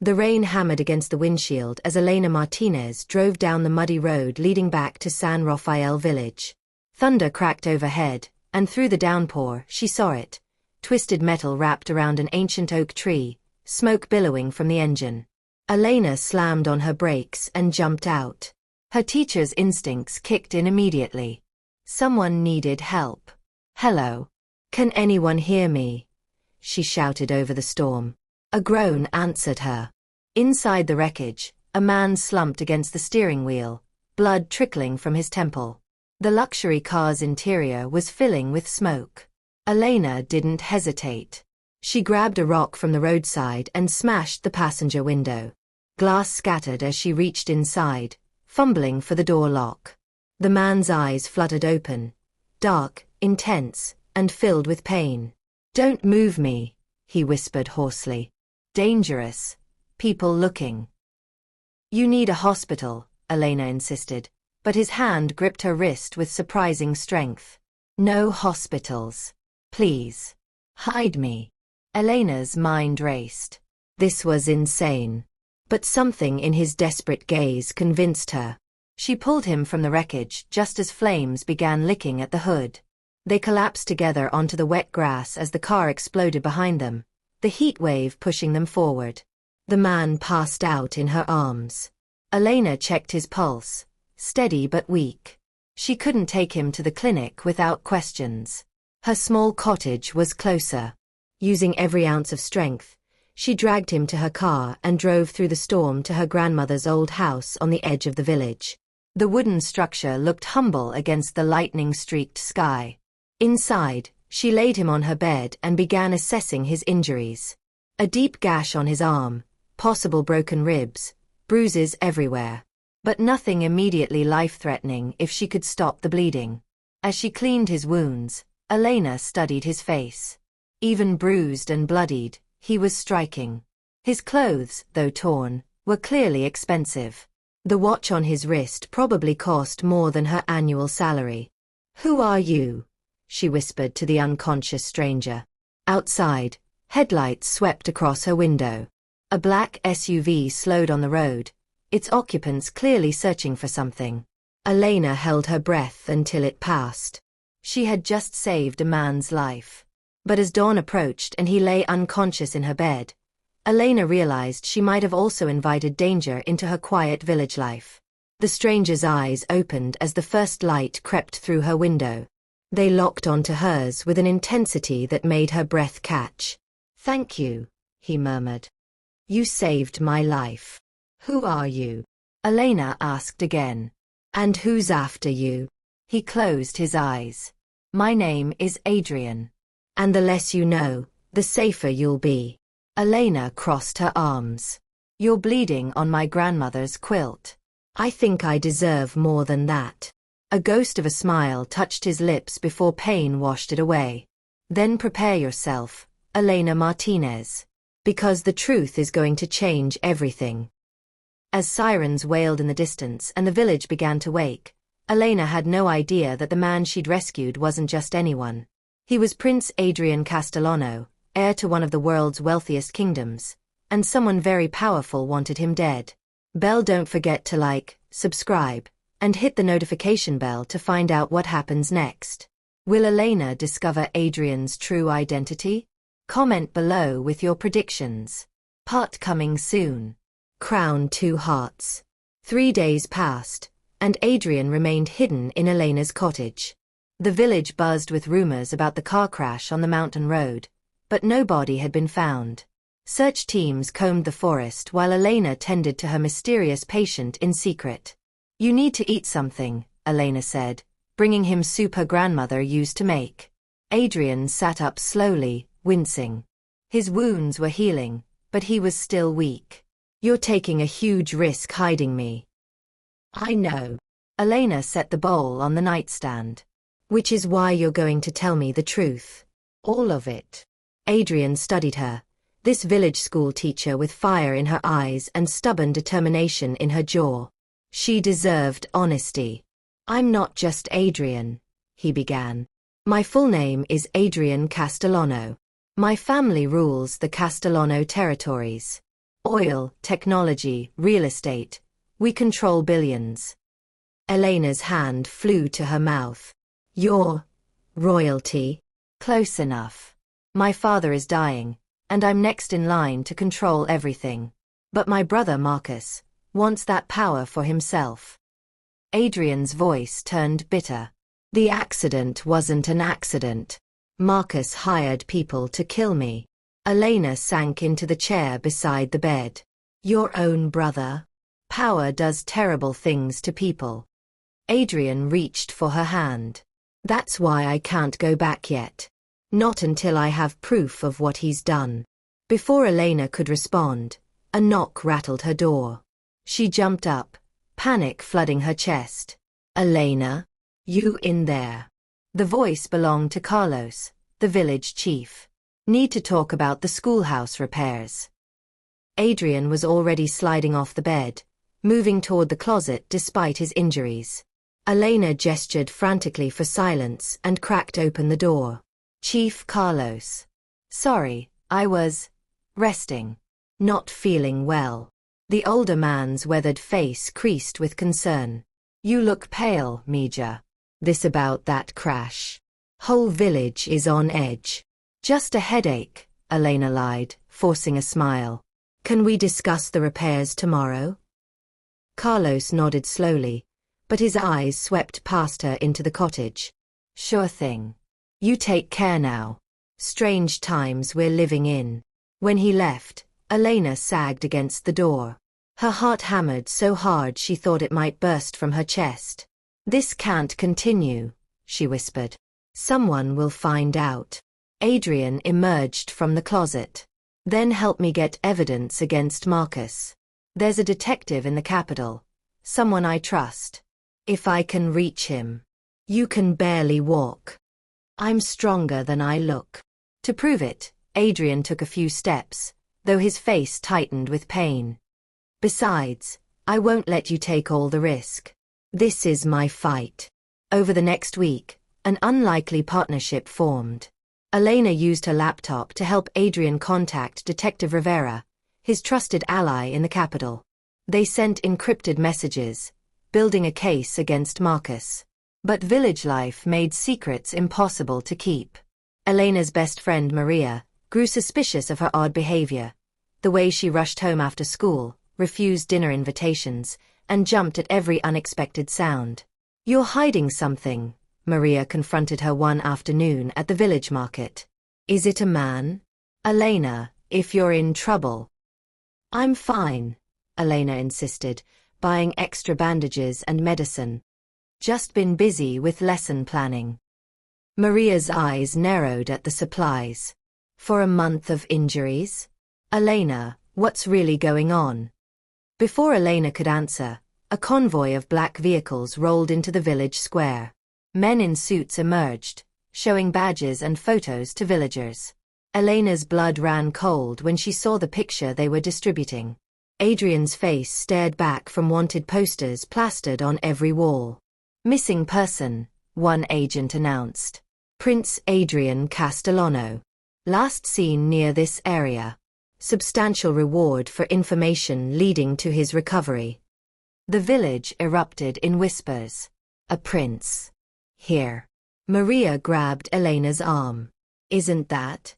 The rain hammered against the windshield as Elena Martinez drove down the muddy road leading back to San Rafael village. Thunder cracked overhead, and through the downpour she saw it. Twisted metal wrapped around an ancient oak tree, smoke billowing from the engine. Elena slammed on her brakes and jumped out. Her teacher's instincts kicked in immediately. Someone needed help. "Hello. Can anyone hear me?" she shouted over the storm. A groan answered her. Inside the wreckage, a man slumped against the steering wheel, blood trickling from his temple. The luxury car's interior was filling with smoke. Elena didn't hesitate. She grabbed a rock from the roadside and smashed the passenger window. Glass scattered as she reached inside, fumbling for the door lock. The man's eyes fluttered open, dark, intense, and filled with pain. "Don't move me," he whispered hoarsely. "Dangerous. People looking." "You need a hospital," Elena insisted, but his hand gripped her wrist with surprising strength. "No hospitals. Please. Hide me." Elena's mind raced. This was insane. But something in his desperate gaze convinced her. She pulled him from the wreckage just as flames began licking at the hood. They collapsed together onto the wet grass as the car exploded behind them, the heat wave pushing them forward. The man passed out in her arms. Elena checked his pulse, steady but weak. She couldn't take him to the clinic without questions. Her small cottage was closer. Using every ounce of strength, she dragged him to her car and drove through the storm to her grandmother's old house on the edge of the village. The wooden structure looked humble against the lightning-streaked sky. Inside, she laid him on her bed and began assessing his injuries. A deep gash on his arm, possible broken ribs, bruises everywhere. But nothing immediately life-threatening if she could stop the bleeding. As she cleaned his wounds, Elena studied his face. Even bruised and bloodied, he was striking. His clothes, though torn, were clearly expensive. The watch on his wrist probably cost more than her annual salary. "Who are you?" she whispered to the unconscious stranger. Outside, headlights swept across her window. A black SUV slowed on the road, its occupants clearly searching for something. Elena held her breath until it passed. She had just saved a man's life. But as dawn approached and he lay unconscious in her bed, Elena realized she might have also invited danger into her quiet village life. The stranger's eyes opened as the first light crept through her window. They locked onto hers with an intensity that made her breath catch. "Thank you," he murmured. "You saved my life." "Who are you?" Elena asked again. "And who's after you?" He closed his eyes. "My name is Adrian. And the less you know, the safer you'll be." Elena crossed her arms. "You're bleeding on my grandmother's quilt. I think I deserve more than that." A ghost of a smile touched his lips before pain washed it away. "Then prepare yourself, Elena Martinez. Because the truth is going to change everything." As sirens wailed in the distance and the village began to wake, Elena had no idea that the man she'd rescued wasn't just anyone. He was Prince Adrian Castellano, heir to one of the world's wealthiest kingdoms, and someone very powerful wanted him dead. Don't forget to like, subscribe, and hit the notification bell to find out what happens next. Will Elena discover Adrian's true identity? Comment below with your predictions. Part coming soon. Crown 2 hearts. 3 days passed, and Adrian remained hidden in Elena's cottage. The village buzzed with rumors about the car crash on the mountain road, but no body had been found. Search teams combed the forest while Elena tended to her mysterious patient in secret. "You need to eat something," Elena said, bringing him soup her grandmother used to make. Adrian sat up slowly, wincing. His wounds were healing, but he was still weak. "You're taking a huge risk hiding me." "I know." Elena set the bowl on the nightstand. "Which is why you're going to tell me the truth. All of it." Adrian studied her, this village school teacher with fire in her eyes and stubborn determination in her jaw. She deserved honesty. "I'm not just Adrian," he began. "My full name is Adrian Castellano. My family rules the Castellano territories. Oil, technology, real estate. We control billions. Elena's hand flew to her mouth. You're royalty? Close enough. My father is dying, and I'm next in line to control everything. But my brother Marcus wants that power for himself. Adrian's voice turned bitter. The accident wasn't an accident. Marcus hired people to kill me. Elena sank into the chair beside the bed. Your own brother? Power does terrible things to people. Adrian reached for her hand. That's why I can't go back yet. Not until I have proof of what he's done. Before Elena could respond, a knock rattled her door. She jumped up, panic flooding her chest. Elena? You in there? The voice belonged to Carlos, the village chief. Need to talk about the schoolhouse repairs. Adrian was already sliding off the bed, moving toward the closet despite his injuries. Elena gestured frantically for silence and cracked open the door. Chief Carlos. Sorry, I was resting. Not feeling well. The older man's weathered face creased with concern. You look pale, Mija. This about that crash. Whole village is on edge. Just a headache, Elena lied, forcing a smile. Can we discuss the repairs tomorrow? Carlos nodded slowly, but his eyes swept past her into the cottage. Sure thing. You take care now. Strange times we're living in. When he left, Elena sagged against the door. Her heart hammered so hard she thought it might burst from her chest. This can't continue, she whispered. Someone will find out. Adrian emerged from the closet. Then help me get evidence against Marcus. There's a detective in the capital. Someone I trust. If I can reach him. You can barely walk. I'm stronger than I look. To prove it, Adrian took a few steps, though his face tightened with pain. Besides, I won't let you take all the risk. This is my fight. Over the next week, an unlikely partnership formed. Elena used her laptop to help Adrian contact Detective Rivera, his trusted ally in the capital. They sent encrypted messages, building a case against Marcus. But village life made secrets impossible to keep. Elena's best friend Maria grew suspicious of her odd behavior. The way she rushed home after school, refused dinner invitations, and jumped at every unexpected sound. You're hiding something, Maria confronted her one afternoon at the village market. Is it a man? Elena, if you're in trouble. I'm fine, Elena insisted, buying extra bandages and medicine. Just been busy with lesson planning. Maria's eyes narrowed at the supplies. For a month of injuries? Elena, what's really going on? Before Elena could answer, a convoy of black vehicles rolled into the village square. Men in suits emerged, showing badges and photos to villagers. Elena's blood ran cold when she saw the picture they were distributing. Adrian's face stared back from wanted posters plastered on every wall. Missing person, one agent announced. Prince Adrian Castellano. Last seen near this area. Substantial reward for information leading to his recovery. The village erupted in whispers. A prince. Here. Maria grabbed Elena's arm. Isn't that?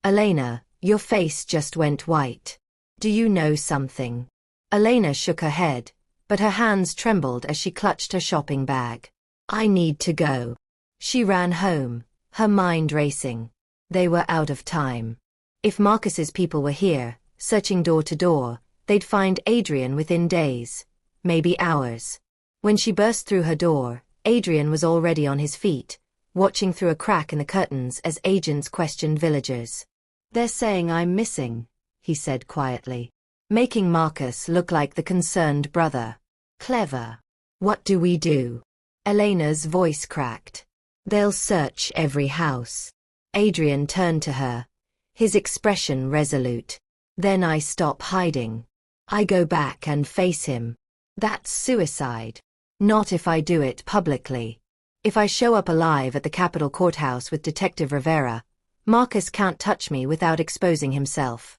Elena, your face just went white. Do you know something? Elena shook her head, but her hands trembled as she clutched her shopping bag. I need to go. She ran home, her mind racing. They were out of time. If Marcus's people were here, searching door to door, they'd find Adrian within days, maybe hours. When she burst through her door, Adrian was already on his feet, watching through a crack in the curtains as agents questioned villagers. They're saying I'm missing, he said quietly, making Marcus look like the concerned brother. Clever. What do we do? Elena's voice cracked. They'll search every house. Adrian turned to her, his expression resolute. Then I stop hiding. I go back and face him. That's suicide. Not if I do it publicly. If I show up alive at the Capitol Courthouse with Detective Rivera, Marcus can't touch me without exposing himself.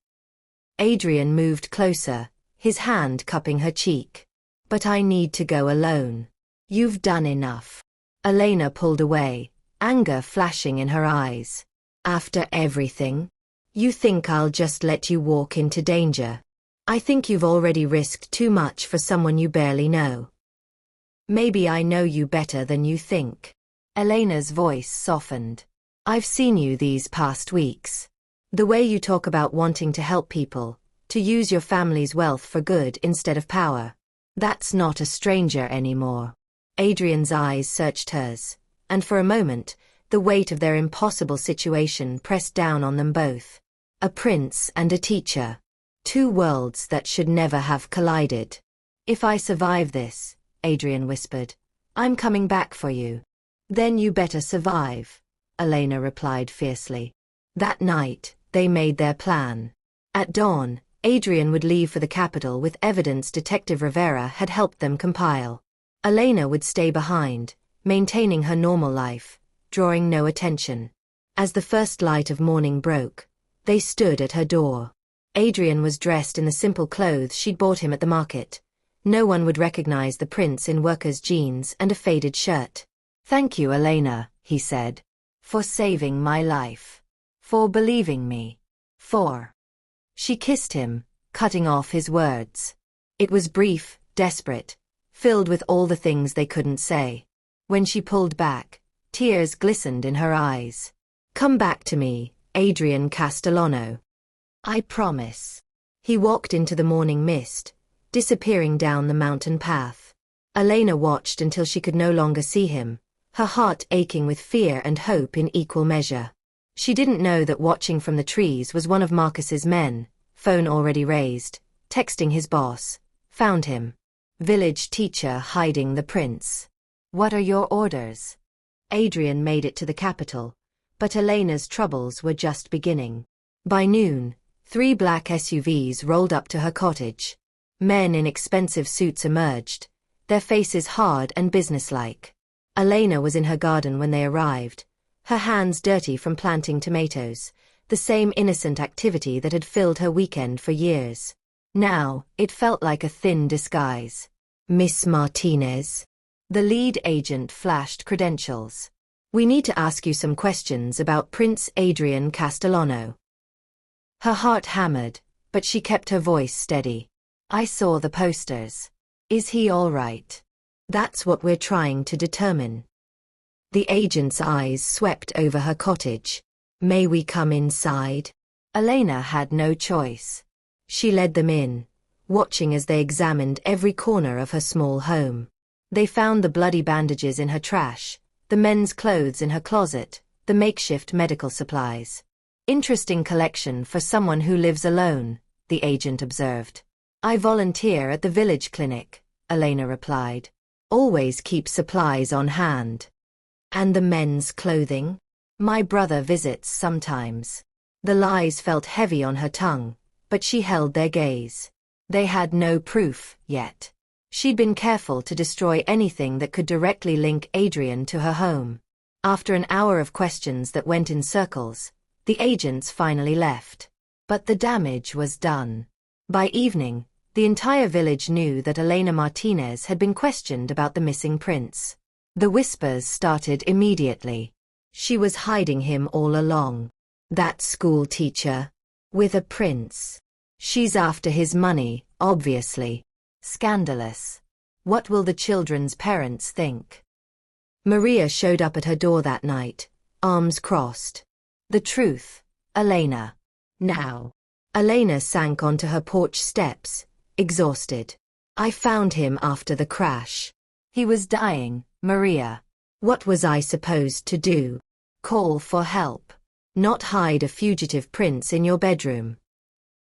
Adrian moved closer, his hand cupping her cheek. But I need to go alone. You've done enough. Elena pulled away, anger flashing in her eyes. After everything? You think I'll just let you walk into danger? I think you've already risked too much for someone you barely know. Maybe I know you better than you think. Elena's voice softened. I've seen you these past weeks. The way you talk about wanting to help people, to use your family's wealth for good instead of power. That's not a stranger anymore. Adrian's eyes searched hers, and for a moment, the weight of their impossible situation pressed down on them both. A prince and a teacher. Two worlds that should never have collided. If I survive this, Adrian whispered, I'm coming back for you. Then you better survive, Elena replied fiercely. That night, they made their plan. At dawn, Adrian would leave for the capital with evidence Detective Rivera had helped them compile. Elena would stay behind, maintaining her normal life, drawing no attention. As the first light of morning broke, they stood at her door. Adrian was dressed in the simple clothes she'd bought him at the market. No one would recognize the prince in worker's jeans and a faded shirt. Thank you, Elena, he said. For saving my life. For believing me. For. She kissed him, cutting off his words. It was brief, desperate, filled with all the things they couldn't say. When she pulled back, tears glistened in her eyes. Come back to me, Adrian Castellano. I promise. He walked into the morning mist, disappearing down the mountain path. Elena watched until she could no longer see him, her heart aching with fear and hope in equal measure. She didn't know that watching from the trees was one of Marcus's men, phone already raised, texting his boss. Found him. Village teacher hiding the prince. What are your orders? Adrian made it to the capital, but Elena's troubles were just beginning. By noon, 3 black SUVs rolled up to her cottage. Men in expensive suits emerged, their faces hard and businesslike. Elena was in her garden when they arrived, her hands dirty from planting tomatoes, the same innocent activity that had filled her weekend for years. Now, it felt like a thin disguise. Miss Martinez. The lead agent flashed credentials. We need to ask you some questions about Prince Adrian Castellano. Her heart hammered, but she kept her voice steady. I saw the posters. Is he all right? That's what we're trying to determine. The agent's eyes swept over her cottage. May we come inside? Elena had no choice. She led them in, watching as they examined every corner of her small home. They found the bloody bandages in her trash, the men's clothes in her closet, the makeshift medical supplies. Interesting collection for someone who lives alone, the agent observed. I volunteer at the village clinic, Elena replied. Always keep supplies on hand. And the men's clothing? My brother visits sometimes. The lies felt heavy on her tongue, but she held their gaze. They had no proof yet. She'd been careful to destroy anything that could directly link Adrian to her home. After an hour of questions that went in circles, the agents finally left. But the damage was done. By evening, the entire village knew that Elena Martinez had been questioned about the missing prince. The whispers started immediately. She was hiding him all along. That school teacher. With a prince. She's after his money, obviously. Scandalous. What will the children's parents think? Maria showed up at her door that night, arms crossed. The truth, Elena. Now. Elena sank onto her porch steps, exhausted. I found him after the crash. He was dying, Maria. What was I supposed to do? Call for help. Not hide a fugitive prince in your bedroom.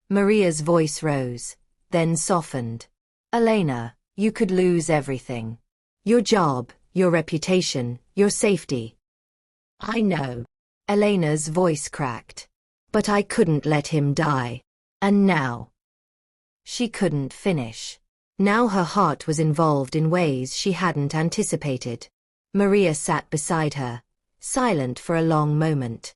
Maria's voice rose, then softened. Elena, you could lose everything. Your job, your reputation, your safety. I know. Elena's voice cracked. But I couldn't let him die. And now. She couldn't finish. Now her heart was involved in ways she hadn't anticipated. Maria sat beside her, silent for a long moment.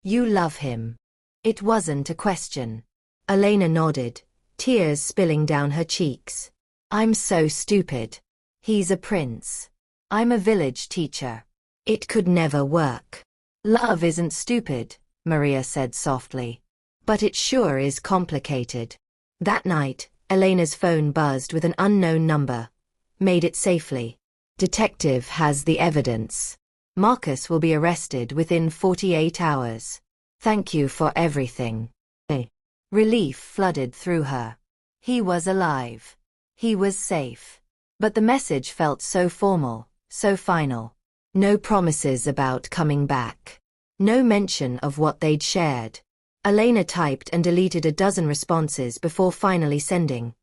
You love him. It wasn't a question. Elena nodded, tears spilling down her cheeks. I'm so stupid. He's a prince. I'm a village teacher. It could never work. Love isn't stupid, Maria said softly. But it sure is complicated. That night, Elena's phone buzzed with an unknown number. Made it safely. Detective has the evidence. Marcus will be arrested within 48 hours. Thank you for everything. Relief flooded through her. He was alive. He was safe. But the message felt so formal, so final. No promises about coming back. No mention of what they'd shared. Elena typed and deleted a dozen responses before finally sending.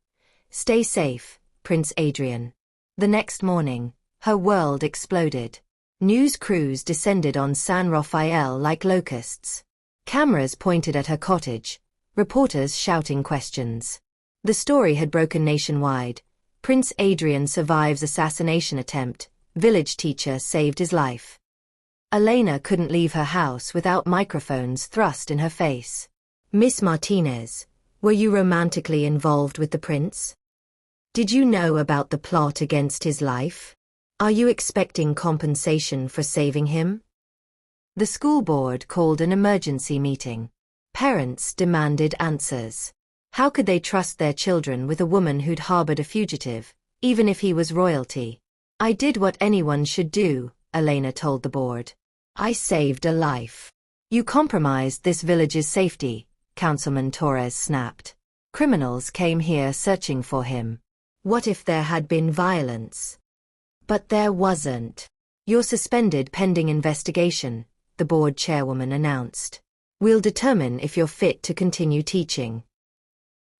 Stay safe, Prince Adrian. The next morning, her world exploded. News crews descended on San Rafael like locusts. Cameras pointed at her cottage, reporters shouting questions. The story had broken nationwide. Prince Adrian survives assassination attempt. Village teacher saved his life. Elena couldn't leave her house without microphones thrust in her face. Miss Martinez, were you romantically involved with the prince? Did you know about the plot against his life? Are you expecting compensation for saving him? The school board called an emergency meeting. Parents demanded answers. How could they trust their children with a woman who'd harbored a fugitive, even if he was royalty? I did what anyone should do, Elena told the board. I saved a life. You compromised this village's safety, Councilman Torres snapped. Criminals came here searching for him. What if there had been violence? But there wasn't. You're suspended pending investigation, the board chairwoman announced. We'll determine if you're fit to continue teaching.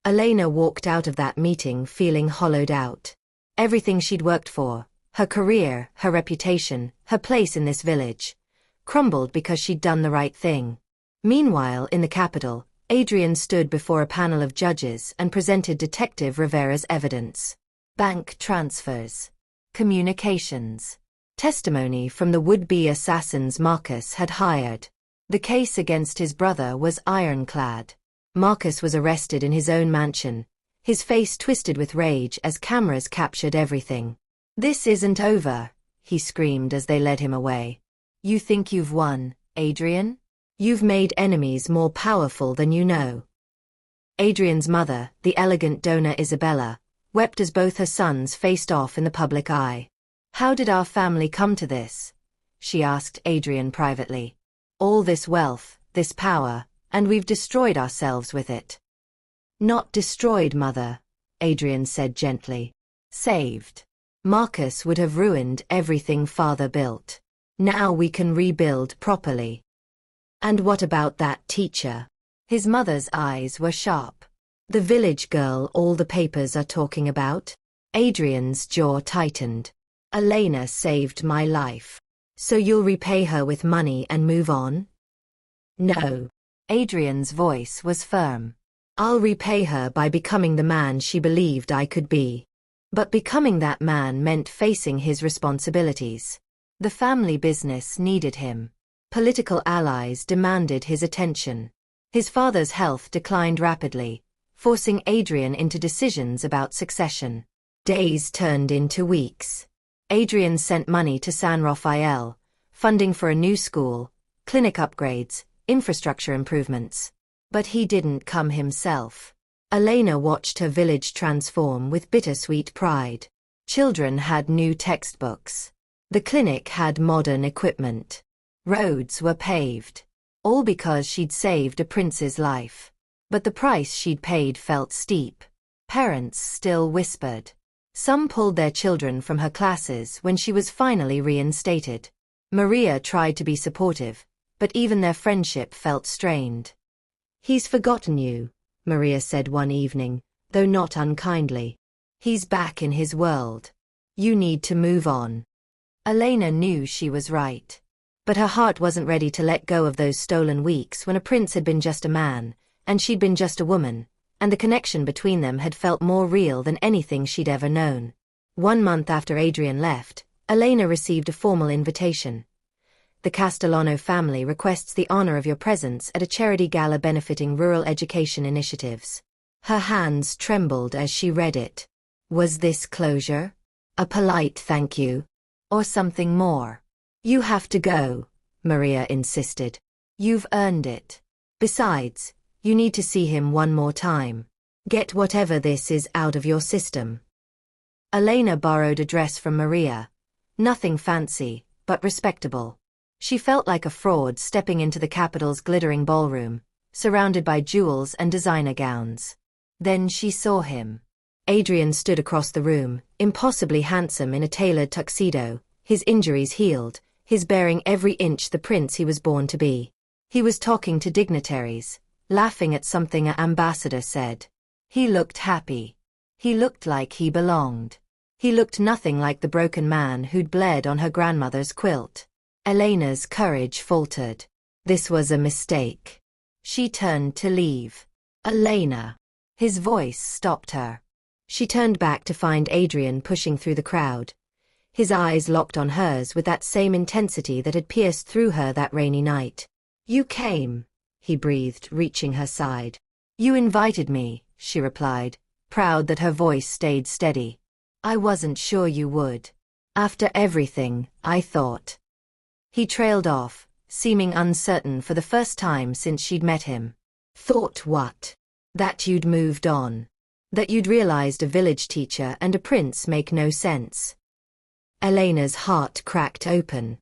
Elena walked out of that meeting feeling hollowed out. Everything she'd worked for, her career, her reputation, her place in this village, crumbled because she'd done the right thing. Meanwhile, in the capital, Adrian stood before a panel of judges and presented Detective Rivera's evidence. Bank transfers, communications, testimony from the would-be assassins Marcus had hired. The case against his brother was ironclad. Marcus was arrested in his own mansion, his face twisted with rage as cameras captured everything. This isn't over, he screamed as they led him away. You think you've won, Adrian? You've made enemies more powerful than you know. Adrian's mother, the elegant Dona Isabella, wept as both her sons faced off in the public eye. How did our family come to this? She asked Adrian privately. All this wealth, this power, and we've destroyed ourselves with it. Not destroyed, mother, Adrian said gently. Saved. Marcus would have ruined everything father built. Now we can rebuild properly. And what about that teacher? His mother's eyes were sharp. The village girl all the papers are talking about? Adrian's jaw tightened. Elena saved my life. So you'll repay her with money and move on? No. Adrian's voice was firm. I'll repay her by becoming the man she believed I could be. But becoming that man meant facing his responsibilities. The family business needed him. Political allies demanded his attention. His father's health declined rapidly, forcing Adrian into decisions about succession. Days turned into weeks. Adrian sent money to San Rafael, funding for a new school, clinic upgrades, infrastructure improvements. But he didn't come himself. Elena watched her village transform with bittersweet pride. Children had new textbooks. The clinic had modern equipment. Roads were paved. All because she'd saved a prince's life. But the price she'd paid felt steep. Parents still whispered. Some pulled their children from her classes when she was finally reinstated. Maria tried to be supportive, but even their friendship felt strained. He's forgotten you, Maria said one evening, though not unkindly. He's back in his world. You need to move on. Elena knew she was right. But her heart wasn't ready to let go of those stolen weeks when a prince had been just a man, and she'd been just a woman, and the connection between them had felt more real than anything she'd ever known. 1 month after Adrian left, Elena received a formal invitation. the Castellano family requests the honor of your presence at a charity gala benefiting rural education initiatives. Her hands trembled as she read it. Was this closure? A polite thank you? Or something more? You have to go, Maria insisted. You've earned it. Besides, you need to see him one more time. Get whatever this is out of your system. Elena borrowed a dress from Maria. Nothing fancy, but respectable. She felt like a fraud stepping into the capital's glittering ballroom, surrounded by jewels and designer gowns. Then she saw him. Adrian stood across the room, impossibly handsome in a tailored tuxedo, his injuries healed, his bearing every inch the prince he was born to be. He was talking to dignitaries, laughing at something an ambassador said. He looked happy. He looked like he belonged. He looked nothing like the broken man who'd bled on her grandmother's quilt. Elena's courage faltered. This was a mistake. She turned to leave. Elena. His voice stopped her. She turned back to find Adrian pushing through the crowd. His eyes locked on hers with that same intensity that had pierced through her that rainy night. You came, he breathed, reaching her side. You invited me, she replied, proud that her voice stayed steady. I wasn't sure you would. After everything, I thought. He trailed off, seeming uncertain for the first time since she'd met him. Thought what? That you'd moved on. That you'd realized a village teacher and a prince make no sense. Elena's heart cracked open.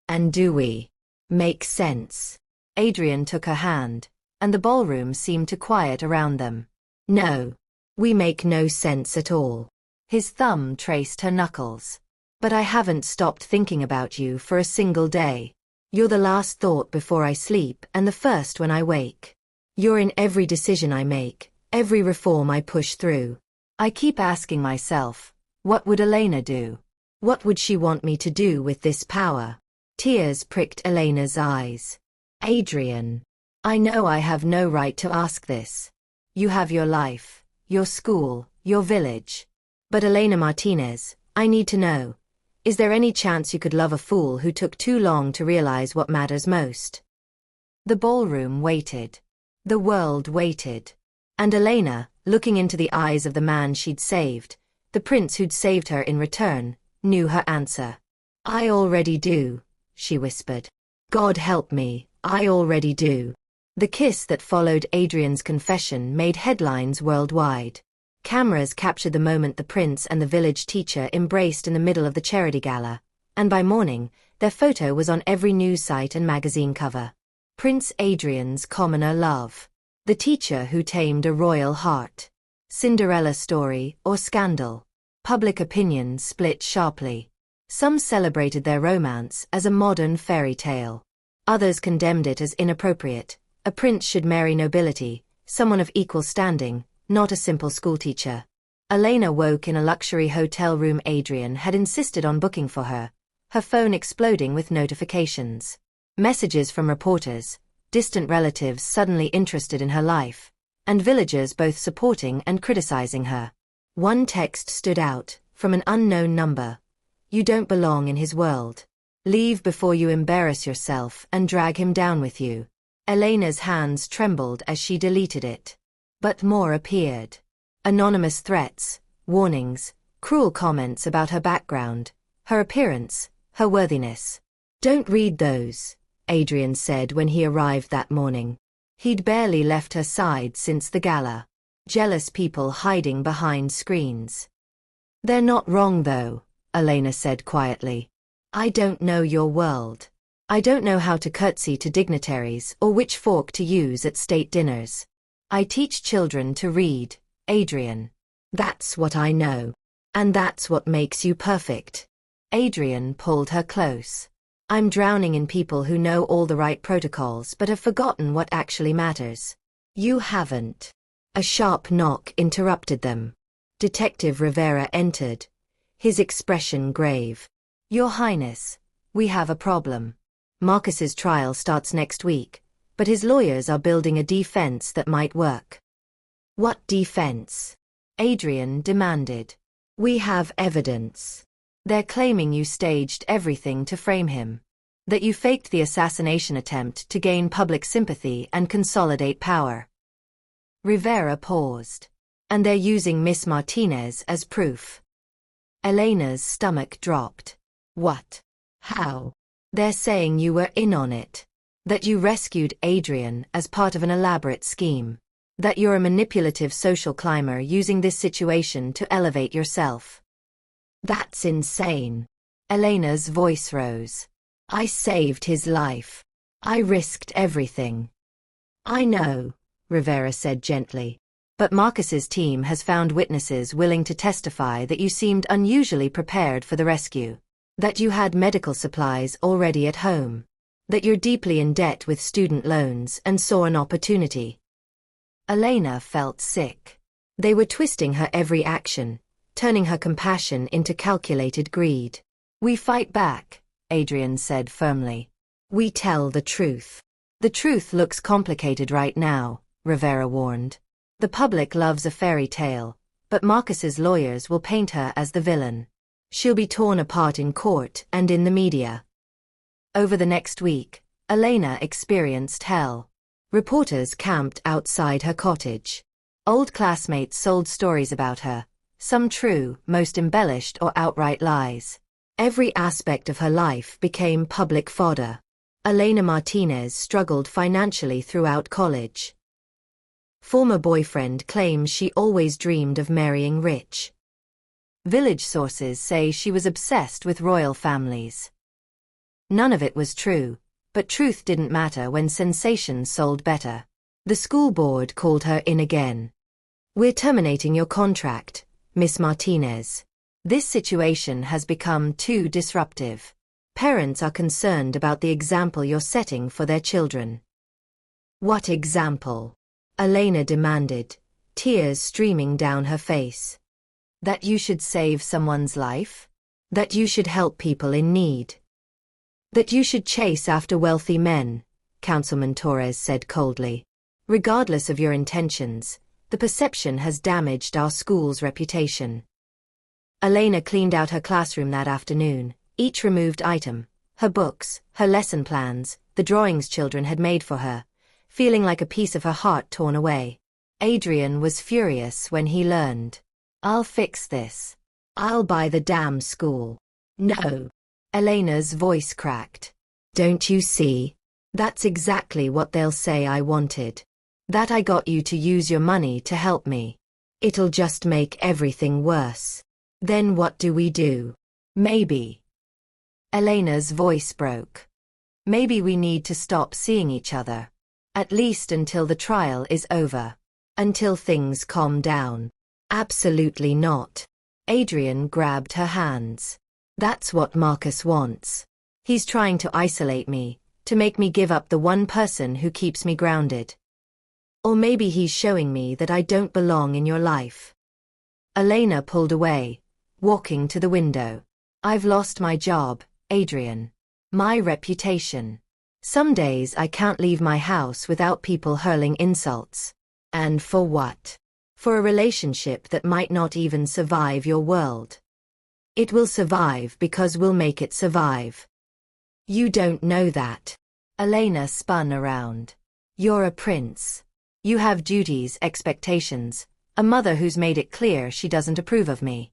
And do we make sense? Adrian took her hand, and the ballroom seemed to quiet around them. No. We make no sense at all. His thumb traced her knuckles. But I haven't stopped thinking about you for a single day. You're the last thought before I sleep and the first when I wake. You're in every decision I make, every reform I push through. I keep asking myself, what would Elena do? What would she want me to do with this power? Tears pricked Elena's eyes. Adrian. I know I have no right to ask this. You have your life, your school, your village. But Elena Martinez, I need to know. Is there any chance you could love a fool who took too long to realize what matters most? The ballroom waited. The world waited. And Elena, looking into the eyes of the man she'd saved, the prince who'd saved her in return, knew her answer. I already do, she whispered. God help me, I already do. The kiss that followed Adrian's confession made headlines worldwide. Cameras captured the moment the prince and the village teacher embraced in the middle of the charity gala, and by morning, their photo was on every news site and magazine cover. Prince Adrian's commoner love. The teacher who tamed a royal heart. Cinderella story or scandal. Public opinion split sharply. Some celebrated their romance as a modern fairy tale. Others condemned it as inappropriate. A prince should marry nobility, someone of equal standing, not a simple schoolteacher. Elena woke in a luxury hotel room Adrian had insisted on booking for her, her phone exploding with notifications. Messages from reporters, distant relatives suddenly interested in her life, and villagers both supporting and criticizing her. One text stood out, from an unknown number. You don't belong in his world. Leave before you embarrass yourself and drag him down with you. Elena's hands trembled as she deleted it. But more appeared. Anonymous threats, warnings, cruel comments about her background, her appearance, her worthiness. Don't read those, Adrian said when he arrived that morning. He'd barely left her side since the gala. Jealous people hiding behind screens. They're not wrong though, Elena said quietly. I don't know your world. I don't know how to curtsy to dignitaries or which fork to use at state dinners. I teach children to read, Adrian. That's what I know. And that's what makes you perfect. Adrian pulled her close. I'm drowning in people who know all the right protocols but have forgotten what actually matters. You haven't. A sharp knock interrupted them. Detective Rivera entered, his expression grave. Your Highness, we have a problem. Marcus's trial starts next week, but his lawyers are building a defense that might work. What defense? Adrian demanded. We have evidence. They're claiming you staged everything to frame him. That you faked the assassination attempt to gain public sympathy and consolidate power. Rivera paused. And they're using Miss Martinez as proof. Elena's stomach dropped. What? How? They're saying you were in on it. That you rescued Adrian as part of an elaborate scheme. That you're a manipulative social climber using this situation to elevate yourself. That's insane. Elena's voice rose. I saved his life. I risked everything. I know, Rivera said gently. But Marcus's team has found witnesses willing to testify that you seemed unusually prepared for the rescue. That you had medical supplies already at home. That you're deeply in debt with student loans and saw an opportunity. Elena felt sick. They were twisting her every action, turning her compassion into calculated greed. We fight back, Adrian said firmly. We tell the truth. The truth looks complicated right now, Rivera warned. The public loves a fairy tale, but Marcus's lawyers will paint her as the villain. She'll be torn apart in court and in the media. Over the next week, Elena experienced hell. Reporters camped outside her cottage. Old classmates sold stories about her, some true, most embellished or outright lies. Every aspect of her life became public fodder. Elena Martinez struggled financially throughout college. Former boyfriend claims she always dreamed of marrying rich. Village sources say she was obsessed with royal families. None of it was true, but truth didn't matter when sensation sold better. The school board called her in again. We're terminating your contract, Miss Martinez. This situation has become too disruptive. Parents are concerned about the example you're setting for their children. What example? Elena demanded, tears streaming down her face. That you should save someone's life? That you should help people in need? That you should chase after wealthy men, Councilman Torres said coldly. Regardless of your intentions, the perception has damaged our school's reputation. Elena cleaned out her classroom that afternoon, each removed item, her books, her lesson plans, the drawings children had made for her, feeling like a piece of her heart torn away. Adrian was furious when he learned. I'll fix this. I'll buy the damn school. No. Elena's voice cracked. Don't you see? That's exactly what they'll say I wanted. That I got you to use your money to help me. It'll just make everything worse. Then what do we do? Maybe. Elena's voice broke. Maybe we need to stop seeing each other. At least until the trial is over. Until things calm down. Absolutely not. Adrian grabbed her hands. That's what Marcus wants. He's trying to isolate me, to make me give up the one person who keeps me grounded. Or maybe he's showing me that I don't belong in your life. Elena pulled away, walking to the window. I've lost my job, Adrian. My reputation. Some days I can't leave my house without people hurling insults. And for what? For a relationship that might not even survive your world. It will survive because we'll make it survive. You don't know that. Elena spun around. You're a prince. You have duties, expectations, a mother who's made it clear she doesn't approve of me.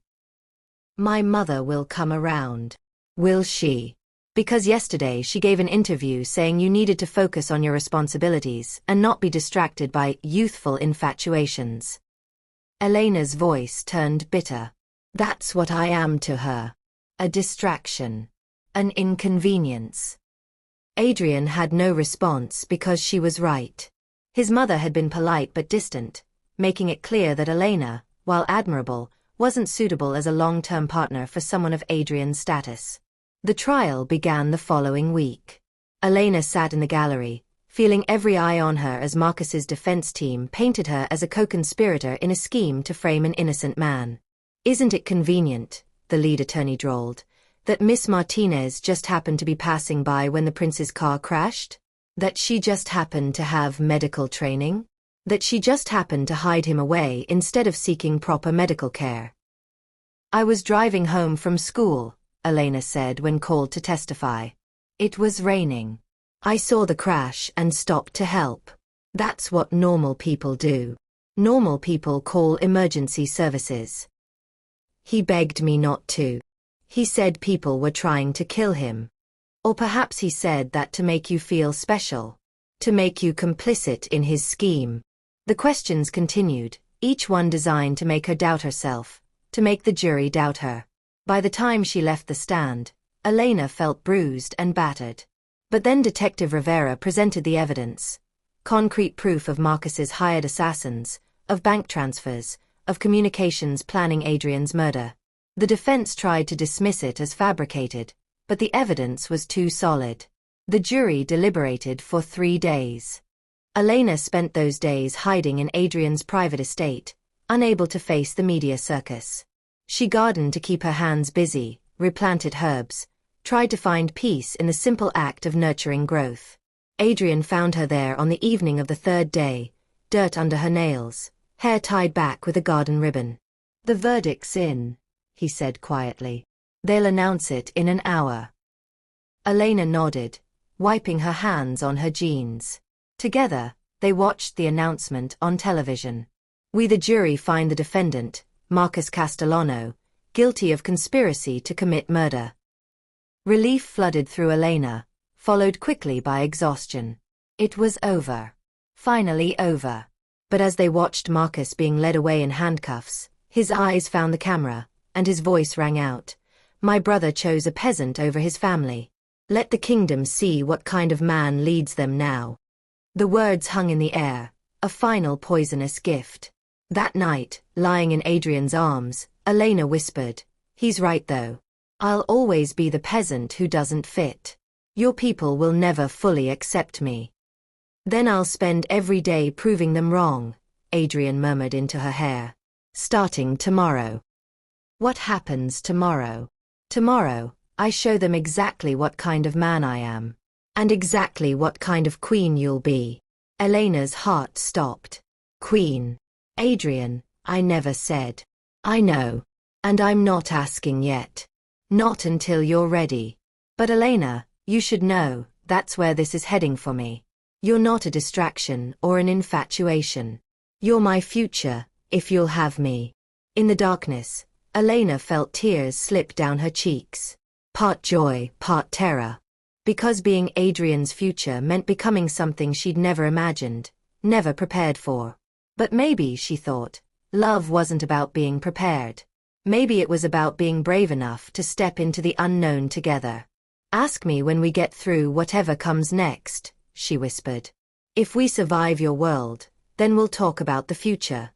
My mother will come around. Will she? Because yesterday she gave an interview saying you needed to focus on your responsibilities and not be distracted by youthful infatuations. Elena's voice turned bitter. That's what I am to her. A distraction. An inconvenience. Adrian had no response because she was right. His mother had been polite but distant, making it clear that Elena, while admirable, wasn't suitable as a long-term partner for someone of Adrian's status. The trial began the following week. Elena sat in the gallery, feeling every eye on her as Marcus's defense team painted her as a co-conspirator in a scheme to frame an innocent man. Isn't it convenient, the lead attorney drawled, that Miss Martinez just happened to be passing by when the prince's car crashed? That she just happened to have medical training? That she just happened to hide him away instead of seeking proper medical care? I was driving home from school, Elena said when called to testify. It was raining. I saw the crash and stopped to help. That's what normal people do. Normal people call emergency services. He begged me not to. He said people were trying to kill him. Or perhaps he said that to make you feel special. To make you complicit in his scheme. The questions continued, each one designed to make her doubt herself, to make the jury doubt her. By the time she left the stand, Elena felt bruised and battered. But then Detective Rivera presented the evidence. Concrete proof of Marcus's hired assassins, of bank transfers, of communications planning Adrian's murder. The defense tried to dismiss it as fabricated, but the evidence was too solid. The jury deliberated for 3 days. Elena spent those days hiding in Adrian's private estate, unable to face the media circus. She gardened to keep her hands busy, replanted herbs, tried to find peace in the simple act of nurturing growth. Adrian found her there on the evening of the 3rd day, dirt under her nails, hair tied back with a garden ribbon. "The verdict's in," he said quietly. "They'll announce it in an hour." Elena nodded, wiping her hands on her jeans. Together, they watched the announcement on television. "We the jury find the defendant, Marcus Castellano, guilty of conspiracy to commit murder." Relief flooded through Elena, followed quickly by exhaustion. It was over. Finally over. But as they watched Marcus being led away in handcuffs, his eyes found the camera, and his voice rang out. "My brother chose a peasant over his family. Let the kingdom see what kind of man leads them now." The words hung in the air, a final poisonous gift. That night, lying in Adrian's arms, Elena whispered, "He's right though. I'll always be the peasant who doesn't fit. Your people will never fully accept me. Then I'll spend every day proving them wrong," Adrian murmured into her hair. "Starting tomorrow." "What happens tomorrow?" "Tomorrow, I show them exactly what kind of man I am. And exactly what kind of queen you'll be." Elena's heart stopped. "Queen. Adrian, I never said." "I know. And I'm not asking yet. Not until you're ready. But Elena, you should know, that's where this is heading for me. You're not a distraction or an infatuation. You're my future, if you'll have me." In the darkness, Elena felt tears slip down her cheeks. Part joy, part terror. Because being Adrian's future meant becoming something she'd never imagined, never prepared for. But maybe, she thought, love wasn't about being prepared. Maybe it was about being brave enough to step into the unknown together. "Ask me when we get through whatever comes next," she whispered. "If we survive your world, then we'll talk about the future."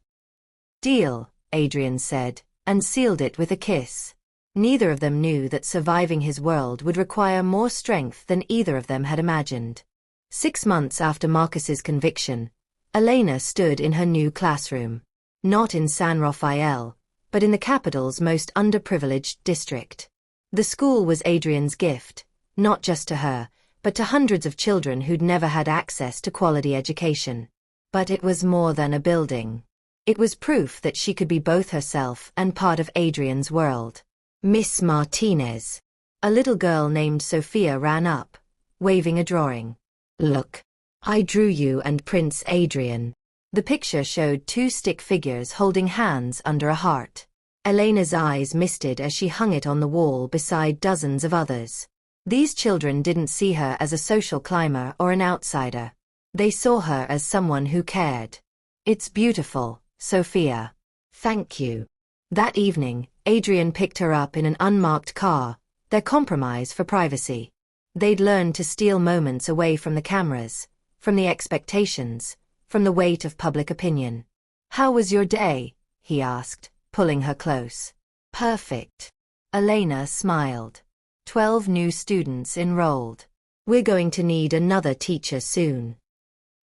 "Deal," Adrian said, and sealed it with a kiss. Neither of them knew that surviving his world would require more strength than either of them had imagined. 6 months after Marcus's conviction, Elena stood in her new classroom. Not in San Rafael, but in the capital's most underprivileged district. The school was Adrian's gift, not just to her, but to hundreds of children who'd never had access to quality education. But it was more than a building. It was proof that she could be both herself and part of Adrian's world. "Miss Martinez." A little girl named Sophia ran up, waving a drawing. "Look. I drew you and Prince Adrian." The picture showed 2 stick figures holding hands under a heart. Elena's eyes misted as she hung it on the wall beside dozens of others. These children didn't see her as a social climber or an outsider. They saw her as someone who cared. "It's beautiful, Sophia." "Thank you." That evening, Adrian picked her up in an unmarked car, their compromise for privacy. They'd learned to steal moments away from the cameras, from the expectations, from the weight of public opinion. "How was your day?" he asked, pulling her close. "Perfect." Elena smiled. 12 new students enrolled. "We're going to need another teacher soon."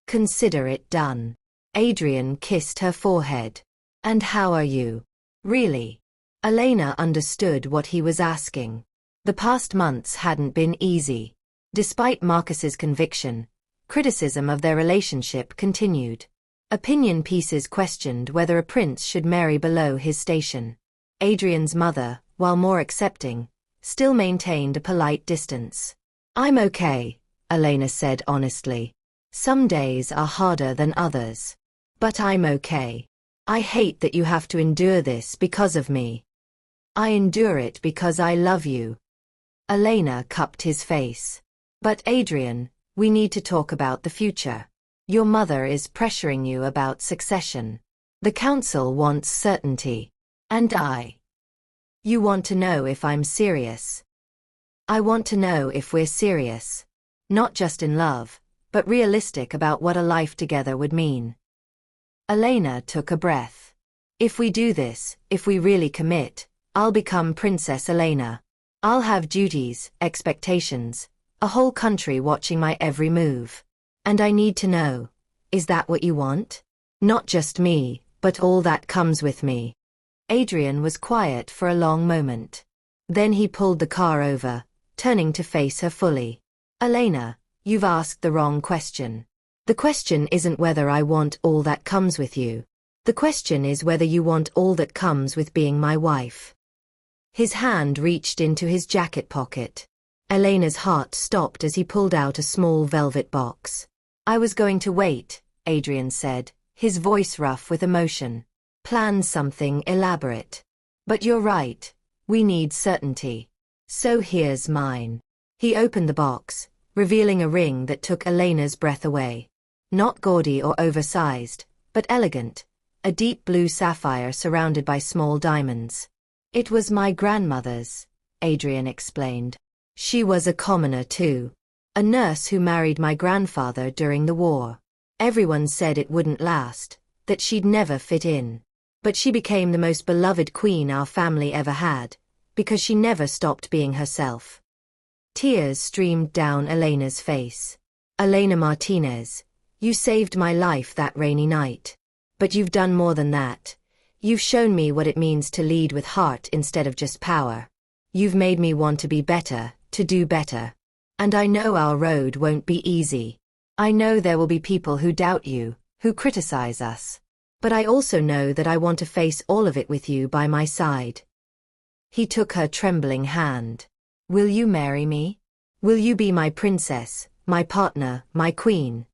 "Consider it done." Adrian kissed her forehead. "And how are you?" "Really?" Elena understood what he was asking. The past months hadn't been easy. Despite Marcus's conviction, criticism of their relationship continued. Opinion pieces questioned whether a prince should marry below his station. Adrian's mother, while more accepting, still maintained a polite distance. I'm okay, Elena said honestly. Some days are harder than others. But I'm okay. I hate that you have to endure this because of me. I endure it because I love you. Elena cupped his face. But Adrian, we need to talk about the future. Your mother is pressuring you about succession. The council wants certainty. And You want to know if I'm serious. I want to know if we're serious. Not just in love, but realistic about what a life together would mean. Elena took a breath. If we do this, if we really commit, I'll become Princess Elena. I'll have duties, expectations, a whole country watching my every move. And I need to know, is that what you want? Not just me, but all that comes with me. Adrian was quiet for a long moment. Then he pulled the car over, turning to face her fully. Elena, you've asked the wrong question. The question isn't whether I want all that comes with you. The question is whether you want all that comes with being my wife. His hand reached into his jacket pocket. Elena's heart stopped as he pulled out a small velvet box. I was going to wait, Adrian said, his voice rough with emotion. Plan something elaborate. But you're right, we need certainty. So here's mine. He opened the box, revealing a ring that took Elena's breath away. Not gaudy or oversized, but elegant, a deep blue sapphire surrounded by small diamonds. It was my grandmother's, Adrian explained. She was a commoner too. A nurse who married my grandfather during the war. Everyone said it wouldn't last, that she'd never fit in. But she became the most beloved queen our family ever had, because she never stopped being herself. Tears streamed down Elena's face. Elena Martinez, you saved my life that rainy night. But you've done more than that. You've shown me what it means to lead with heart instead of just power. You've made me want to be better, to do better. And I know our road won't be easy. I know there will be people who doubt you, who criticize us. But I also know that I want to face all of it with you by my side. He took her trembling hand. Will you marry me? Will you be my princess, my partner, my queen?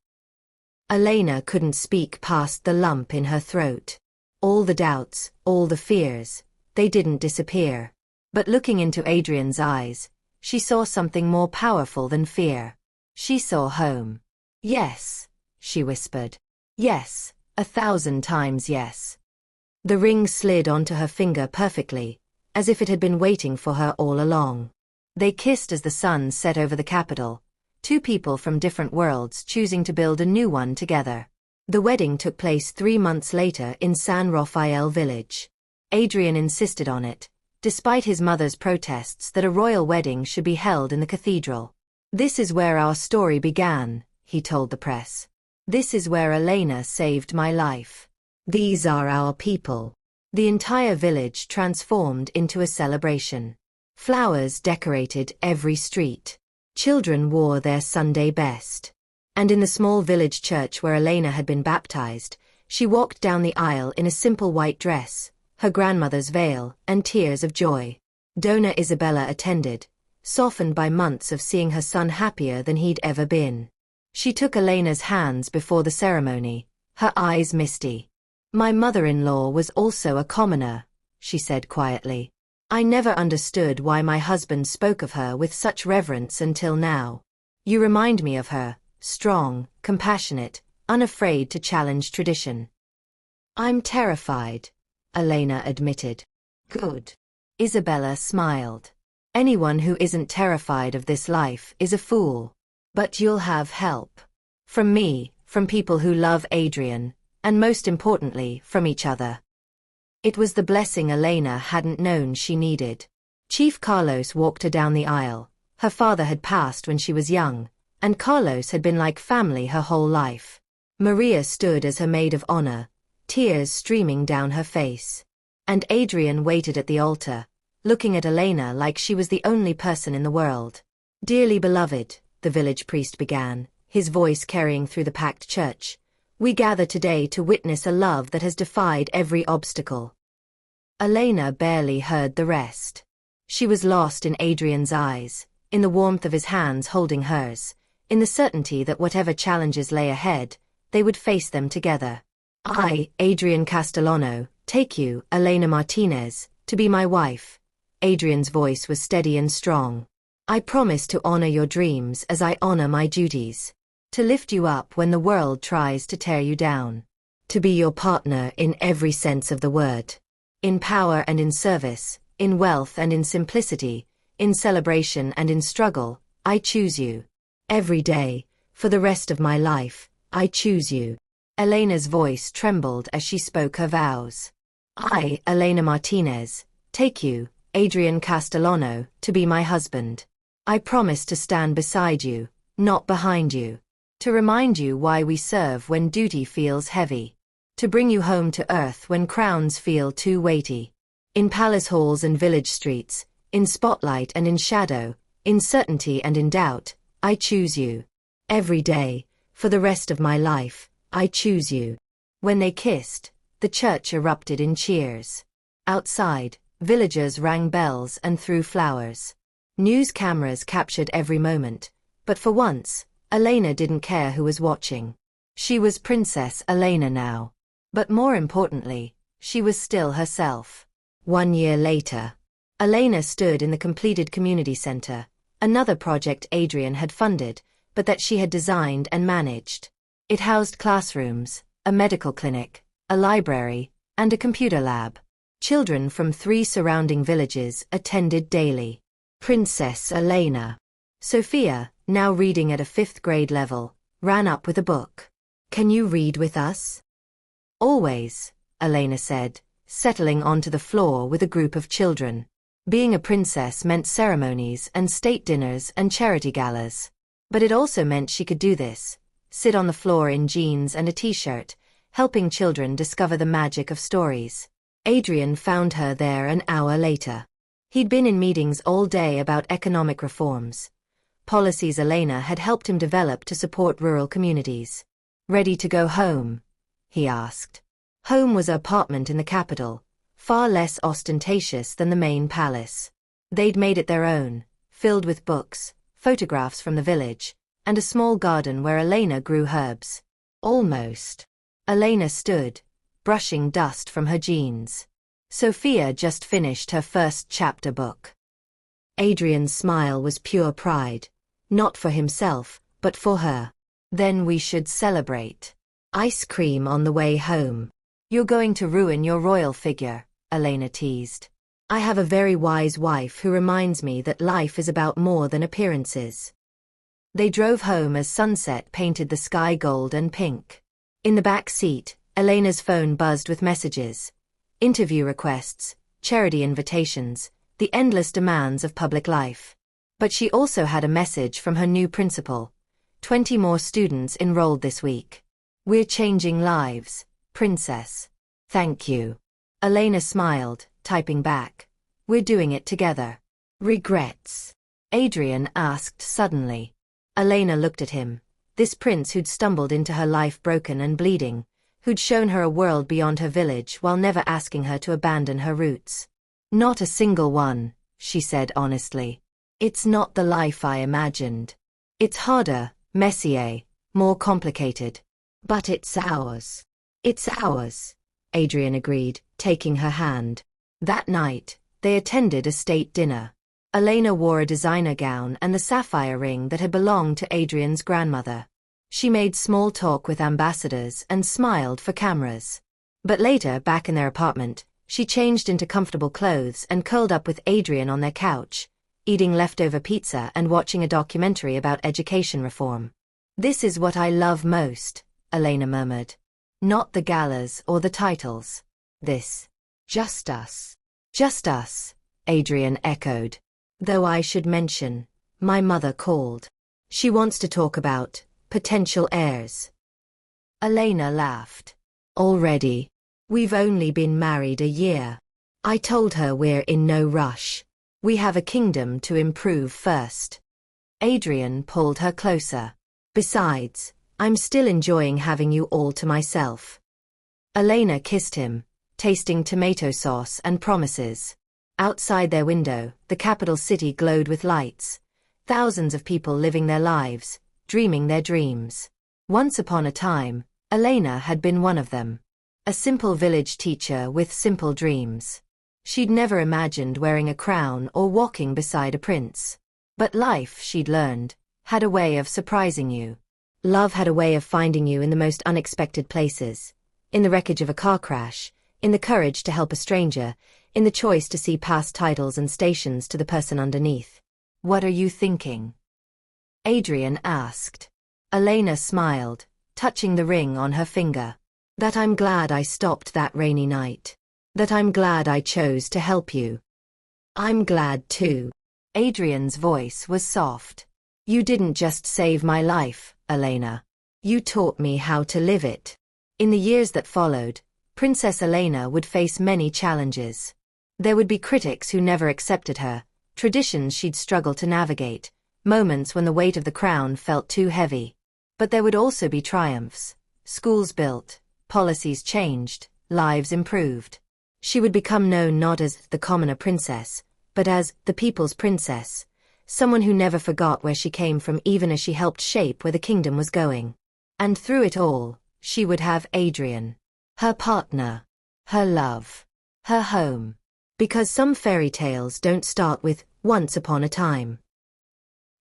Elena couldn't speak past the lump in her throat. All the doubts, all the fears, they didn't disappear. But looking into Adrian's eyes, she saw something more powerful than fear. She saw home. Yes, she whispered. Yes, 1,000 times yes. The ring slid onto her finger perfectly, as if it had been waiting for her all along. They kissed as the sun set over the capital, two people from different worlds choosing to build a new one together. The wedding took place 3 months later in San Rafael village. Adrian insisted on it, despite his mother's protests that a royal wedding should be held in the cathedral. This is where our story began, he told the press. This is where Elena saved my life. These are our people. The entire village transformed into a celebration. Flowers decorated every street. Children wore their Sunday best. And in the small village church where Elena had been baptized, she walked down the aisle in a simple white dress, her grandmother's veil, and tears of joy. Dona Isabella attended, softened by months of seeing her son happier than he'd ever been. She took Elena's hands before the ceremony, her eyes misty. My mother-in-law was also a commoner, she said quietly. I never understood why my husband spoke of her with such reverence until now. You remind me of her. Strong, compassionate, unafraid to challenge tradition. I'm terrified, Elena admitted. Good. Isabella smiled. Anyone who isn't terrified of this life is a fool. But you'll have help. From me, from people who love Adrian, and most importantly, from each other. It was the blessing Elena hadn't known she needed. Chief Carlos walked her down the aisle. Her father had passed when she was young, and Carlos had been like family her whole life. Maria stood as her maid of honor, tears streaming down her face. And Adrian waited at the altar, looking at Elena like she was the only person in the world. Dearly beloved, the village priest began, his voice carrying through the packed church, we gather today to witness a love that has defied every obstacle. Elena barely heard the rest. She was lost in Adrian's eyes, in the warmth of his hands holding hers, in the certainty that whatever challenges lay ahead, they would face them together. I, Adrian Castellano, take you, Elena Martinez, to be my wife. Adrian's voice was steady and strong. I promise to honor your dreams as I honor my duties. To lift you up when the world tries to tear you down. To be your partner in every sense of the word. In power and in service, in wealth and in simplicity, in celebration and in struggle, I choose you. Every day, for the rest of my life, I choose you. Elena's voice trembled as she spoke her vows. I, Elena Martinez, take you, Adrian Castellano, to be my husband. I promise to stand beside you, not behind you. To remind you why we serve when duty feels heavy. To bring you home to earth when crowns feel too weighty. In palace halls and village streets, in spotlight and in shadow, in certainty and in doubt, I choose you. Every day, for the rest of my life, I choose you. When they kissed, the church erupted in cheers. Outside, villagers rang bells and threw flowers. News cameras captured every moment, but for once, Elena didn't care who was watching. She was Princess Elena now. But more importantly, she was still herself. 1 year later, Elena stood in the completed community center, another project Adrian had funded, but that she had designed and managed. It housed classrooms, a medical clinic, a library, and a computer lab. Children from 3 surrounding villages attended daily. Princess Elena. Sophia, now reading at a 5th grade level, ran up with a book. Can you read with us? Always, Elena said, settling onto the floor with a group of children. Being a princess meant ceremonies and state dinners and charity galas. But it also meant she could do this, sit on the floor in jeans and a t-shirt, helping children discover the magic of stories. Adrian found her there an hour later. He'd been in meetings all day about economic reforms. Policies Elena had helped him develop to support rural communities. Ready to go home? He asked. Home was an apartment in the capital, far less ostentatious than the main palace. They'd made it their own, filled with books, photographs from the village, and a small garden where Elena grew herbs. Almost. Elena stood, brushing dust from her jeans. Sophia just finished her first chapter book. Adrian's smile was pure pride, not for himself, but for her. Then we should celebrate. Ice cream on the way home. You're going to ruin your royal figure, Elena teased. I have a very wise wife who reminds me that life is about more than appearances. They drove home as sunset painted the sky gold and pink. In the back seat, Elena's phone buzzed with messages. Interview requests, charity invitations, the endless demands of public life. But she also had a message from her new principal. 20 more students enrolled this week. We're changing lives, Princess. Thank you. Elena smiled, typing back. We're doing it together. Regrets? Adrian asked suddenly. Elena looked at him. This prince who'd stumbled into her life broken and bleeding, who'd shown her a world beyond her village while never asking her to abandon her roots. Not a single one, she said honestly. It's not the life I imagined. It's harder, messier, more complicated. But it's ours. It's ours, Adrian agreed, taking her hand. That night, they attended a state dinner. Elena wore a designer gown and the sapphire ring that had belonged to Adrian's grandmother. She made small talk with ambassadors and smiled for cameras. But later, back in their apartment, she changed into comfortable clothes and curled up with Adrian on their couch, eating leftover pizza and watching a documentary about education reform. This is what I love most, Elena murmured. Not the galas or the titles. This. Just us. Just us, Adrian echoed. Though I should mention, my mother called. She wants to talk about potential heirs. Elena laughed. Already? We've only been married a year. I told her we're in no rush. We have a kingdom to improve first. Adrian pulled her closer. Besides, I'm still enjoying having you all to myself. Elena kissed him, tasting tomato sauce and promises. Outside their window, the capital city glowed with lights. Thousands of people living their lives, dreaming their dreams. Once upon a time, Elena had been one of them. A simple village teacher with simple dreams. She'd never imagined wearing a crown or walking beside a prince. But life, she'd learned, had a way of surprising you. Love had a way of finding you in the most unexpected places. In the wreckage of a car crash, in the courage to help a stranger, in the choice to see past titles and stations to the person underneath. "What are you thinking?" Adrian asked. Elena smiled, touching the ring on her finger. "That I'm glad I stopped that rainy night. That I'm glad I chose to help you." "I'm glad too." Adrian's voice was soft. "You didn't just save my life, Elena. You taught me how to live it." In the years that followed, Princess Elena would face many challenges. There would be critics who never accepted her, traditions she'd struggle to navigate, moments when the weight of the crown felt too heavy. But there would also be triumphs. Schools built, policies changed, lives improved. She would become known not as the commoner princess, but as the people's princess, someone who never forgot where she came from even as she helped shape where the kingdom was going. And through it all, she would have Adrian. Her partner. Her love. Her home. Because some fairy tales don't start with "once upon a time."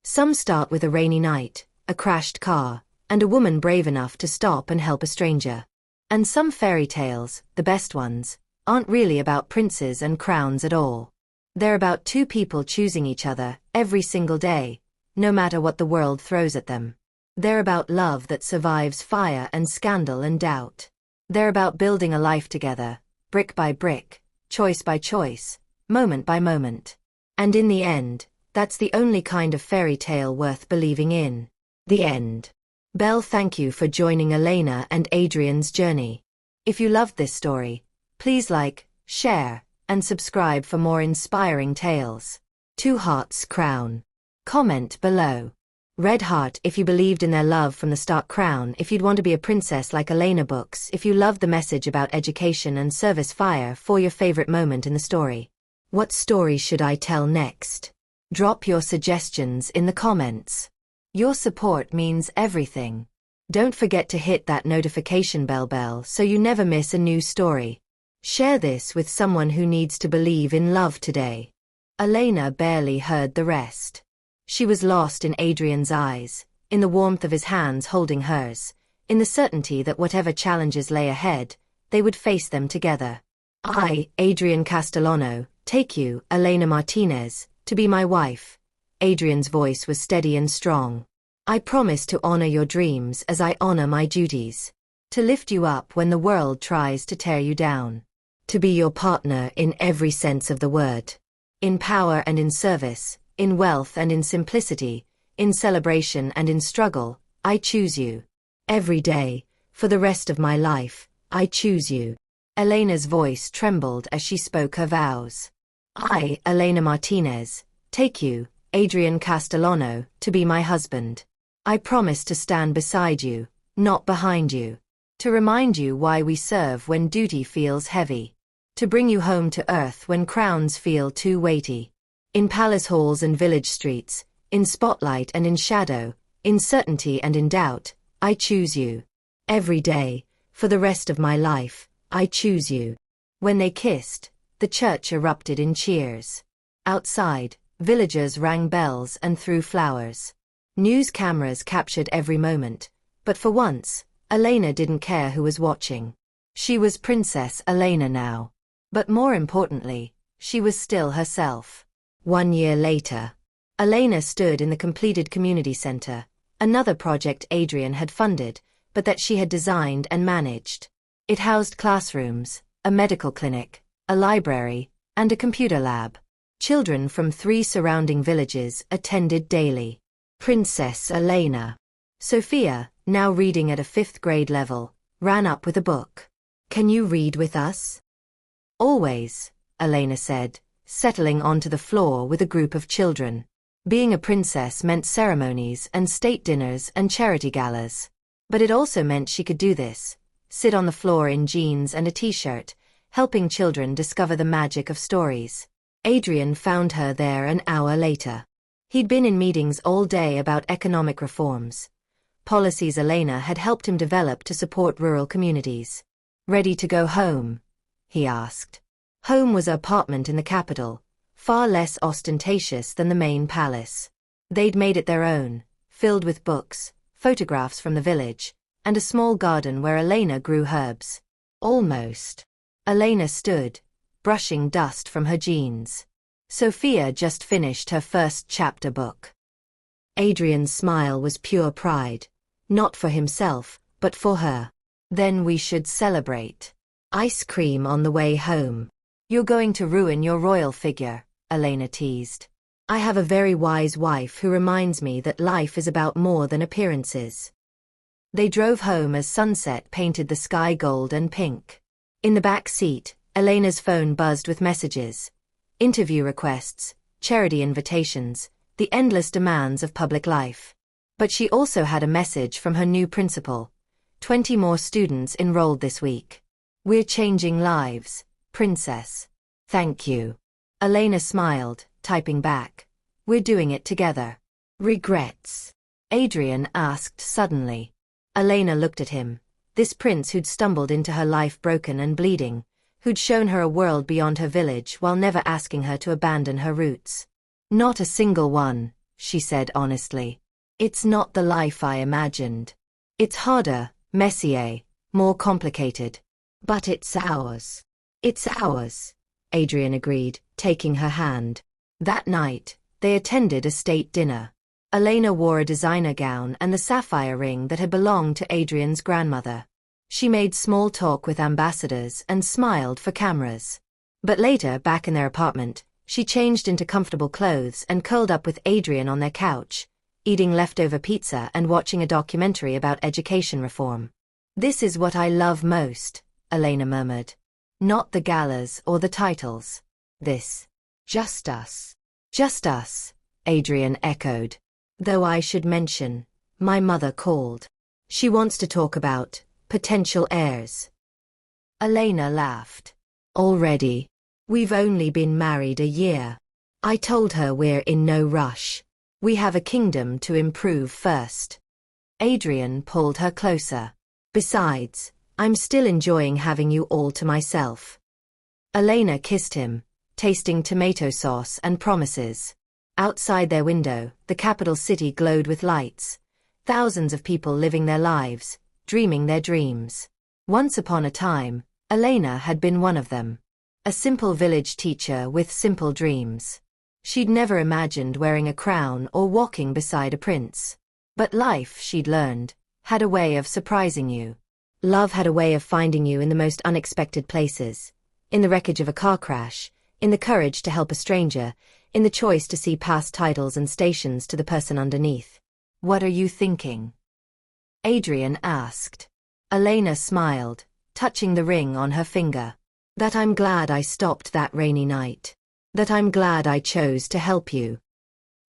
Some start with a rainy night, a crashed car, and a woman brave enough to stop and help a stranger. And some fairy tales, the best ones, aren't really about princes and crowns at all. They're about two people choosing each other every single day, no matter what the world throws at them. They're about love that survives fire and scandal and doubt. They're about building a life together, brick by brick, choice by choice, moment by moment. And in the end, that's the only kind of fairy tale worth believing in. The end. Belle, thank you for joining Elena and Adrian's journey. If you loved this story, please like, share, and subscribe for more inspiring tales. 2 hearts crown. Comment below. Red heart if you believed in their love from the start, crown if you'd want to be a princess like Elena, books if you loved the message about education and service, fire for your favorite moment in the story. What story should I tell next? Drop your suggestions in the comments. Your support means everything. Don't forget to hit that notification bell so you never miss a new story. Share this with someone who needs to believe in love today. Elena barely heard the rest. She was lost in Adrian's eyes, in the warmth of his hands holding hers, in the certainty that whatever challenges lay ahead, they would face them together. "I, Adrian Castellano, take you, Elena Martinez, to be my wife." Adrian's voice was steady and strong. "I promise to honor your dreams as I honor my duties. To lift you up when the world tries to tear you down. To be your partner in every sense of the word. In power and in service, in wealth and in simplicity, in celebration and in struggle, I choose you. Every day, for the rest of my life, I choose you." Elena's voice trembled as she spoke her vows. "I, Elena Martinez, take you, Adrian Castellano, to be my husband. I promise to stand beside you, not behind you. To remind you why we serve when duty feels heavy. To bring you home to earth when crowns feel too weighty. In palace halls and village streets, in spotlight and in shadow, in certainty and in doubt, I choose you. Every day, for the rest of my life, I choose you." When they kissed, the church erupted in cheers. Outside, villagers rang bells and threw flowers. News cameras captured every moment, but for once, Elena didn't care who was watching. She was Princess Elena now. But more importantly, she was still herself. 1 year later, Elena stood in the completed community center, another project Adrian had funded, but that she had designed and managed. It housed classrooms, a medical clinic, a library, and a computer lab. Children from 3 surrounding villages attended daily. Princess Elena. Sophia, now reading at a 5th grade level, ran up with a book. "Can you read with us?" "Always," Elena said, settling onto the floor with a group of children. Being a princess meant ceremonies and state dinners and charity galas. But it also meant she could do this, sit on the floor in jeans and a t-shirt, helping children discover the magic of stories. Adrian found her there an hour later. He'd been in meetings all day about economic reforms. Policies Elena had helped him develop to support rural communities. Ready to go home? He asked. Home was an apartment in the capital, far less ostentatious than the main palace. They'd made it their own, filled with books, photographs from the village, and a small garden where Elena grew herbs. Almost. Elena stood, brushing dust from her jeans. Sophia just finished her first chapter book. Adrian's smile was pure pride. Not for himself, but for her. Then we should celebrate. Ice cream on the way home. You're going to ruin your royal figure, Elena teased. I have a very wise wife who reminds me that life is about more than appearances. They drove home as sunset painted the sky gold and pink. In the back seat, Elena's phone buzzed with messages. Interview requests, charity invitations, the endless demands of public life. But she also had a message from her new principal. 20 more students enrolled this week. We're changing lives, Princess. Thank you. Elena smiled, typing back. We're doing it together. Regrets? Adrian asked suddenly. Elena looked at him. This prince who'd stumbled into her life broken and bleeding, who'd shown her a world beyond her village while never asking her to abandon her roots. Not a single one, she said honestly. It's not the life I imagined. It's harder, messier, more complicated. But it's ours. It's ours, Adrian agreed, taking her hand. That night, they attended a state dinner. Elena wore a designer gown and the sapphire ring that had belonged to Adrian's grandmother. She made small talk with ambassadors and smiled for cameras. But later, back in their apartment, she changed into comfortable clothes and curled up with Adrian on their couch, eating leftover pizza and watching a documentary about education reform. This is what I love most, Elena murmured. Not the galas or the titles. This. Just us. Just us, Adrian echoed. Though I should mention, my mother called. She wants to talk about potential heirs. Elena laughed. Already? We've only been married a year. I told her we're in no rush. We have a kingdom to improve first. Adrian pulled her closer. Besides, I'm still enjoying having you all to myself. Elena kissed him, tasting tomato sauce and promises. Outside their window, the capital city glowed with lights. Thousands of people living their lives, dreaming their dreams. Once upon a time, Elena had been one of them. A simple village teacher with simple dreams. She'd never imagined wearing a crown or walking beside a prince. But life, she'd learned, had a way of surprising you. Love had a way of finding you in the most unexpected places. In the wreckage of a car crash, in the courage to help a stranger, in the choice to see past titles and stations to the person underneath. What are you thinking? Adrian asked. Elena smiled, touching the ring on her finger. That I'm glad I stopped that rainy night. That I'm glad I chose to help you.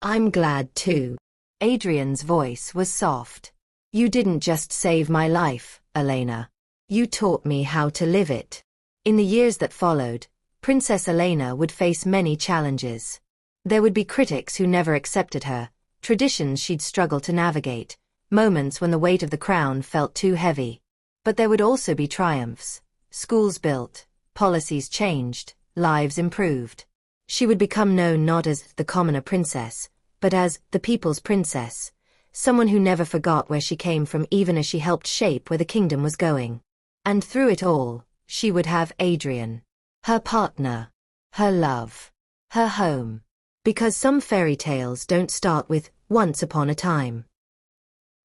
I'm glad too. Adrian's voice was soft. You didn't just save my life, Elena. You taught me how to live it. In the years that followed, Princess Elena would face many challenges. There would be critics who never accepted her, traditions she'd struggle to navigate, moments when the weight of the crown felt too heavy. But there would also be triumphs. Schools built, policies changed, lives improved. She would become known not as the commoner princess, but as the people's princess, someone who never forgot where she came from even as she helped shape where the kingdom was going. And through it all, she would have Adrian. Her partner. Her love. Her home. Because some fairy tales don't start with once upon a time.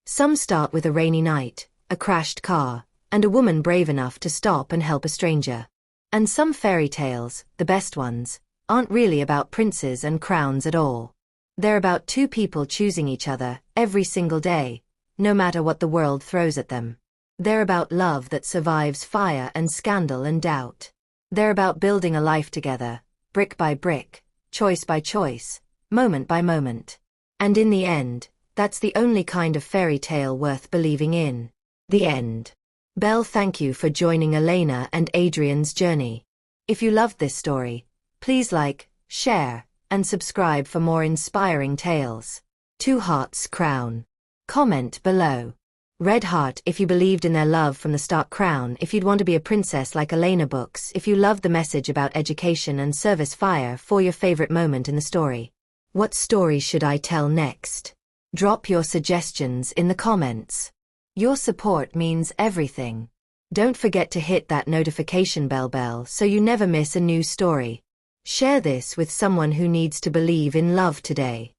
Some start with a rainy night, a crashed car, and a woman brave enough to stop and help a stranger. And some fairy tales, the best ones, aren't really about princes and crowns at all. They're about two people choosing each other every single day, no matter what the world throws at them. They're about love that survives fire and scandal and doubt. They're about building a life together, brick by brick, choice by choice, moment by moment. And in the end, that's the only kind of fairy tale worth believing in. The end. Belle, thank you for joining Elena and Adrian's journey. If you loved this story, please like, share, and and subscribe for more inspiring tales. 2 hearts crown. Comment below. Red heart if you believed in their love from the start. Crown if you'd want to be a princess like Elena. Books if you loved the message about education and service. Fire for your favorite moment in the story. What story should I tell next? Drop your suggestions in the comments. Your support means everything. Don't forget to hit that notification bell so you never miss a new story. Share this with someone who needs to believe in love today.